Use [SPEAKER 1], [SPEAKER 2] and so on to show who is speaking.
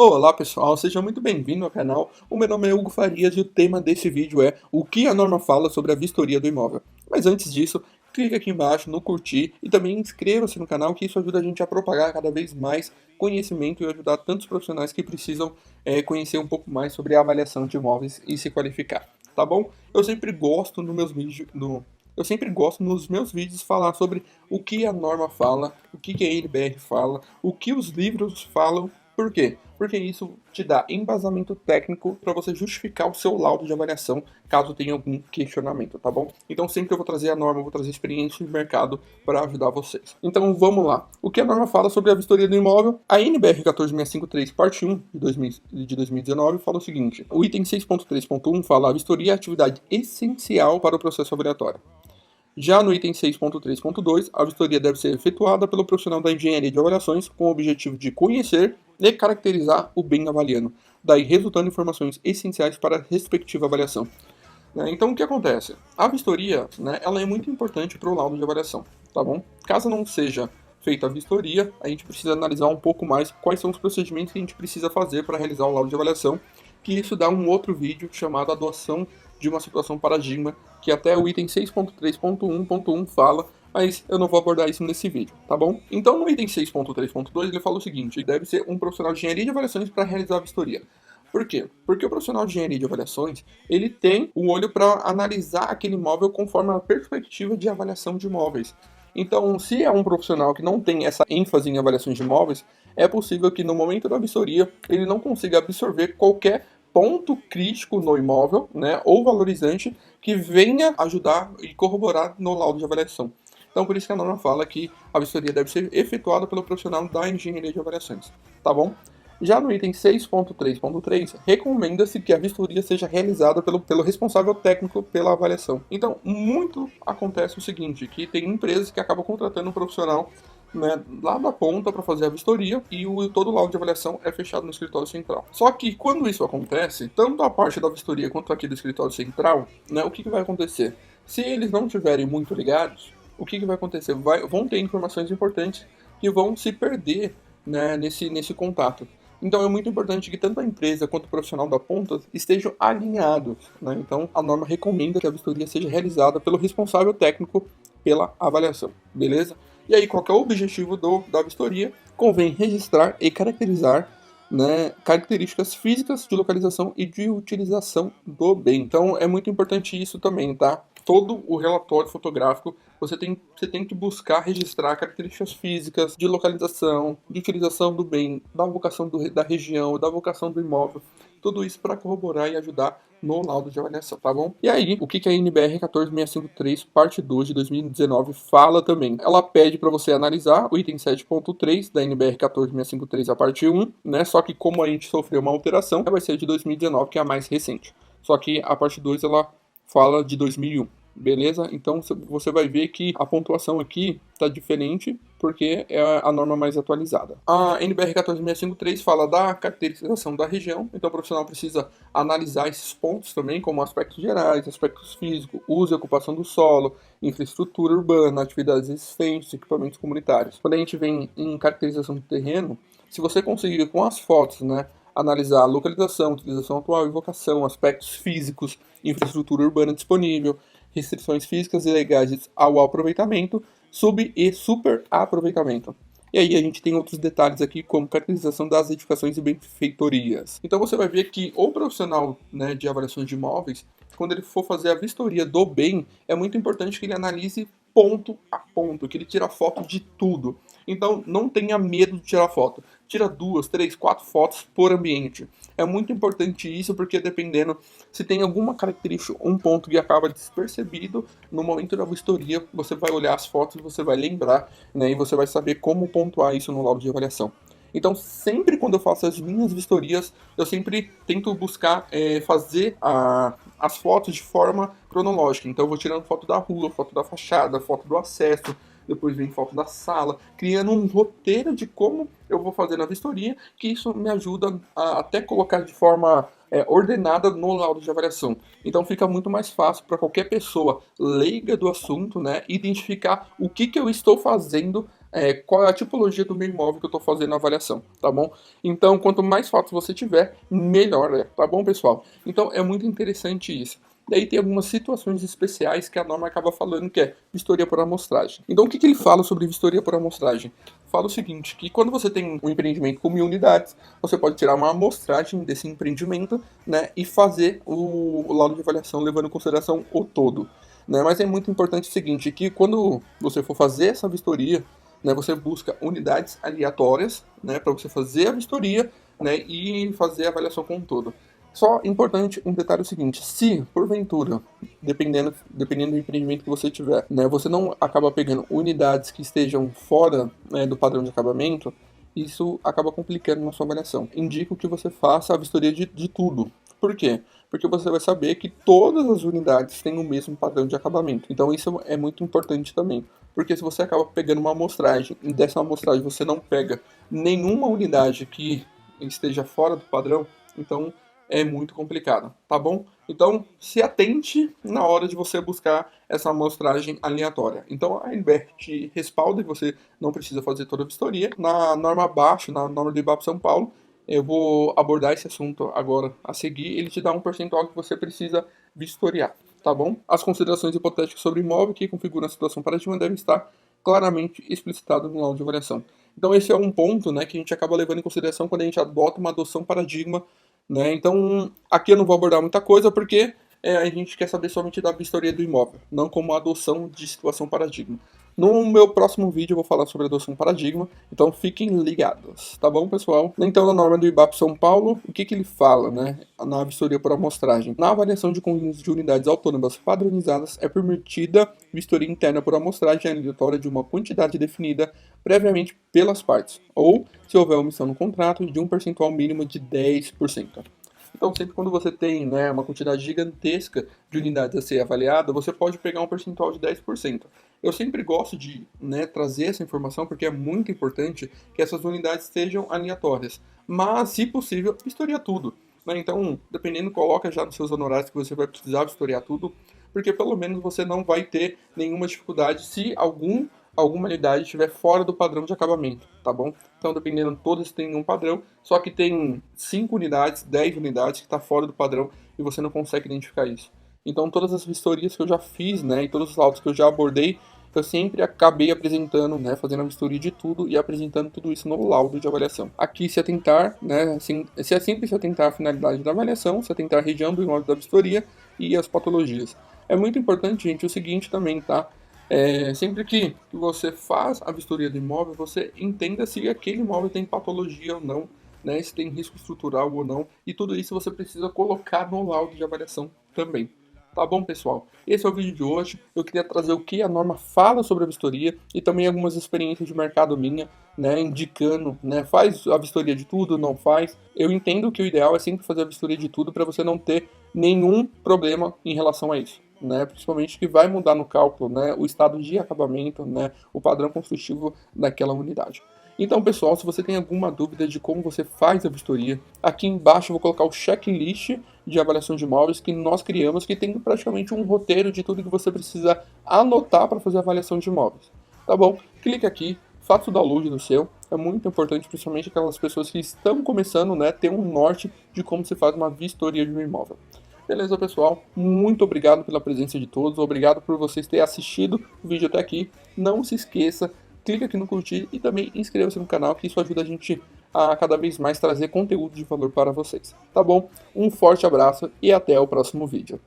[SPEAKER 1] Olá pessoal, seja muito bem-vindo ao canal. O meu nome é Hugo Farias e o tema desse vídeo é o que a norma fala sobre a vistoria do imóvel. Mas antes disso, clique aqui embaixo no curtir e também inscreva-se no canal, que isso ajuda a gente a propagar cada vez mais conhecimento e ajudar tantos profissionais que precisam conhecer um pouco mais sobre a avaliação de imóveis e se qualificar, tá bom? Eu sempre gosto nos meus vídeos, eu sempre gosto nos meus vídeos falar sobre o que a norma fala, o que a NBR fala, o que os livros falam. Por quê? Porque isso te dá embasamento técnico para você justificar o seu laudo de avaliação, caso tenha algum questionamento, tá bom? Então sempre eu vou trazer a norma, eu vou trazer experiência de mercado para ajudar vocês. Então vamos lá. O que a norma fala sobre a vistoria do imóvel? A NBR 14653, parte 1 de 2019, fala o seguinte: o item 6.3.1 fala: a vistoria é atividade essencial para o processo avaliatório. Já no item 6.3.2, a vistoria deve ser efetuada pelo profissional da engenharia de avaliações com o objetivo de conhecer e caracterizar o bem avaliando, daí resultando informações essenciais para a respectiva avaliação. Então, o que acontece? A vistoria, ela é muito importante para o laudo de avaliação, tá bom? Caso não seja feita a vistoria, a gente precisa analisar um pouco mais quais são os procedimentos que a gente precisa fazer para realizar o laudo de avaliação, que isso dá um outro vídeo chamado Adoção de uma Situação Paradigma, que até o item 6.3.1.1 fala, mas eu não vou abordar isso nesse vídeo, tá bom? Então, no item 6.3.2, ele fala o seguinte: deve ser um profissional de engenharia de avaliações para realizar a vistoria. Por quê? Porque o profissional de engenharia de avaliações, ele tem o olho para analisar aquele imóvel conforme a perspectiva de avaliação de imóveis. Então, se é um profissional que não tem essa ênfase em avaliações de imóveis, é possível que no momento da vistoria ele não consiga absorver qualquer ponto crítico no imóvel, ou valorizante, que venha ajudar e corroborar no laudo de avaliação. Então, por isso que a norma fala que a vistoria deve ser efetuada pelo profissional da engenharia de avaliações, tá bom? Já no item 6.3.3, recomenda-se que a vistoria seja realizada pelo responsável técnico pela avaliação. Então, muito acontece o seguinte, que tem empresas que acabam contratando um profissional lá da ponta para fazer a vistoria e todo o laudo de avaliação é fechado no escritório central. Só que quando isso acontece, tanto a parte da vistoria quanto aqui do escritório central, o que vai acontecer? Se eles não estiverem muito ligados, o que vai acontecer? Vão ter informações importantes que vão se perder nesse contato. Então é muito importante que tanto a empresa quanto o profissional da ponta estejam alinhados. Então a norma recomenda que a vistoria seja realizada pelo responsável técnico pela avaliação, beleza? E aí, qual que é o objetivo da vistoria? Convém registrar e caracterizar características físicas de localização e de utilização do bem. Então é muito importante isso também, tá? Todo o relatório fotográfico você tem que buscar registrar características físicas de localização, de utilização do bem, da vocação da região, da vocação do imóvel, tudo isso para corroborar e ajudar no laudo de avaliação, tá bom? E aí, o que a NBR 14653, parte 2 de 2019 fala também? Ela pede para você analisar o item 7.3 da NBR 14653, a parte 1, Só que como a gente sofreu uma alteração, vai ser de 2019, que é a mais recente. Só que a parte 2, ela fala de 2001. Beleza? Então você vai ver que a pontuação aqui está diferente porque é a norma mais atualizada. A NBR 14653 fala da caracterização da região, então o profissional precisa analisar esses pontos também, como aspectos gerais, aspectos físicos, uso e ocupação do solo, infraestrutura urbana, atividades existentes, equipamentos comunitários. Quando a gente vem em caracterização do terreno, se você conseguir com as fotos, analisar a localização, utilização atual e vocação, aspectos físicos, infraestrutura urbana disponível, restrições físicas e legais ao aproveitamento, sub e superaproveitamento. E aí a gente tem outros detalhes aqui, como caracterização das edificações e benfeitorias. Então você vai ver que o profissional de avaliações de imóveis, quando ele for fazer a vistoria do bem, é muito importante que ele analise ponto a ponto, que ele tira foto de tudo. Então não tenha medo de tirar foto. Tira 2, 3, 4 fotos por ambiente. É muito importante isso, porque dependendo se tem alguma característica, um ponto que acaba despercebido, no momento da vistoria, você vai olhar as fotos e você vai lembrar, e você vai saber como pontuar isso no laudo de avaliação. Então, sempre quando eu faço as minhas vistorias, eu sempre tento buscar fazer as fotos de forma cronológica. Então, eu vou tirando foto da rua, foto da fachada, foto do acesso, depois vem foto da sala, criando um roteiro de como eu vou fazer na vistoria, que isso me ajuda a até colocar de forma ordenada no laudo de avaliação. Então fica muito mais fácil para qualquer pessoa leiga do assunto, identificar o que eu estou fazendo qual é a tipologia do meu imóvel que eu estou fazendo a avaliação, tá bom? Então, quanto mais fatos você tiver, melhor é, tá bom, pessoal? Então, é muito interessante isso. Daí tem algumas situações especiais que a norma acaba falando que é vistoria por amostragem. Então, o que ele fala sobre vistoria por amostragem? Fala o seguinte, que quando você tem um empreendimento com 1000 unidades, você pode tirar uma amostragem desse empreendimento, né, e fazer o laudo de avaliação levando em consideração o todo. Né? Mas é muito importante o seguinte, que quando você for fazer essa vistoria, né, você busca unidades aleatórias, né, para você fazer a vistoria, né, e fazer a avaliação como um todo. Só importante um detalhe é o seguinte, se porventura, dependendo do empreendimento que você tiver, né, você não acaba pegando unidades que estejam fora, né, do padrão de acabamento, isso acaba complicando na sua avaliação. Indico que você faça a vistoria de tudo. Por quê? Porque você vai saber que todas as unidades têm o mesmo padrão de acabamento. Então isso é muito importante também. Porque se você acaba pegando uma amostragem e dessa amostragem você não pega nenhuma unidade que esteja fora do padrão, então é muito complicado, tá bom? Então se atente na hora de você buscar essa amostragem aleatória. Então a NBR te respalda e você não precisa fazer toda a vistoria. Na norma abaixo, na norma do IBAP São Paulo, eu vou abordar esse assunto agora a seguir. Ele te dá um percentual que você precisa vistoriar, tá bom? As considerações hipotéticas sobre imóvel que configuram a situação paradigma devem estar claramente explicitadas no laudo de avaliação. Então esse é um ponto, né, que a gente acaba levando em consideração quando a gente adota uma adoção paradigma, né? Então aqui eu não vou abordar muita coisa porque a gente quer saber somente da vistoria do imóvel, não como a adoção de situação paradigma. No meu próximo vídeo eu vou falar sobre adoção paradigma, então fiquem ligados, tá bom, pessoal? Então, na norma do IBAP São Paulo, o que ele fala, né, na vistoria por amostragem? Na avaliação de conjuntos de unidades autônomas padronizadas, é permitida vistoria interna por amostragem aleatória de uma quantidade definida previamente pelas partes, ou, se houver omissão no contrato, de um percentual mínimo de 10%. Então, sempre quando você tem, né, uma quantidade gigantesca de unidades a ser avaliada, você pode pegar um percentual de 10%. Eu sempre gosto de, né, trazer essa informação porque é muito importante que essas unidades sejam aleatórias. Mas, se possível, vistoria tudo. Né? Então, dependendo, coloca já nos seus honorários que você vai precisar vistoriar tudo, porque pelo menos você não vai ter nenhuma dificuldade se alguma unidade estiver fora do padrão de acabamento, tá bom? Então, dependendo, todas têm um padrão, só que tem 5 unidades, 10 unidades que está fora do padrão e você não consegue identificar isso. Então, todas as vistorias que eu já fiz, né, e todos os laudos que eu já abordei, eu sempre acabei apresentando, né, fazendo a vistoria de tudo e apresentando tudo isso no laudo de avaliação. Aqui, se atentar, né, assim, é sempre se atentar à finalidade da avaliação, se atentar à região do imóvel da vistoria e as patologias. É muito importante, gente, o seguinte também, tá? Sempre que você faz a vistoria do imóvel, você entenda se aquele imóvel tem patologia ou não, né, se tem risco estrutural ou não, e tudo isso você precisa colocar no laudo de avaliação também. Tá bom, pessoal? Esse é o vídeo de hoje. Eu queria trazer o que a norma fala sobre a vistoria e também algumas experiências de mercado minha, né, indicando, né, faz a vistoria de tudo, não faz. Eu entendo que o ideal é sempre fazer a vistoria de tudo para você não ter nenhum problema em relação a isso. Né, principalmente que vai mudar no cálculo, né, o estado de acabamento, né, o padrão construtivo daquela unidade. Então, pessoal, se você tem alguma dúvida de como você faz a vistoria, aqui embaixo eu vou colocar o checklist de avaliação de imóveis que nós criamos, que tem praticamente um roteiro de tudo que você precisa anotar para fazer a avaliação de imóveis. Tá bom? Clique aqui, faça o download do seu. É muito importante, principalmente aquelas pessoas que estão começando, né, ter um norte de como se faz uma vistoria de um imóvel. Beleza, pessoal? Muito obrigado pela presença de todos, obrigado por vocês terem assistido o vídeo até aqui. Não se esqueça, clique aqui no curtir e também inscreva-se no canal, que isso ajuda a gente a cada vez mais trazer conteúdo de valor para vocês. Tá bom? Um forte abraço e até o próximo vídeo.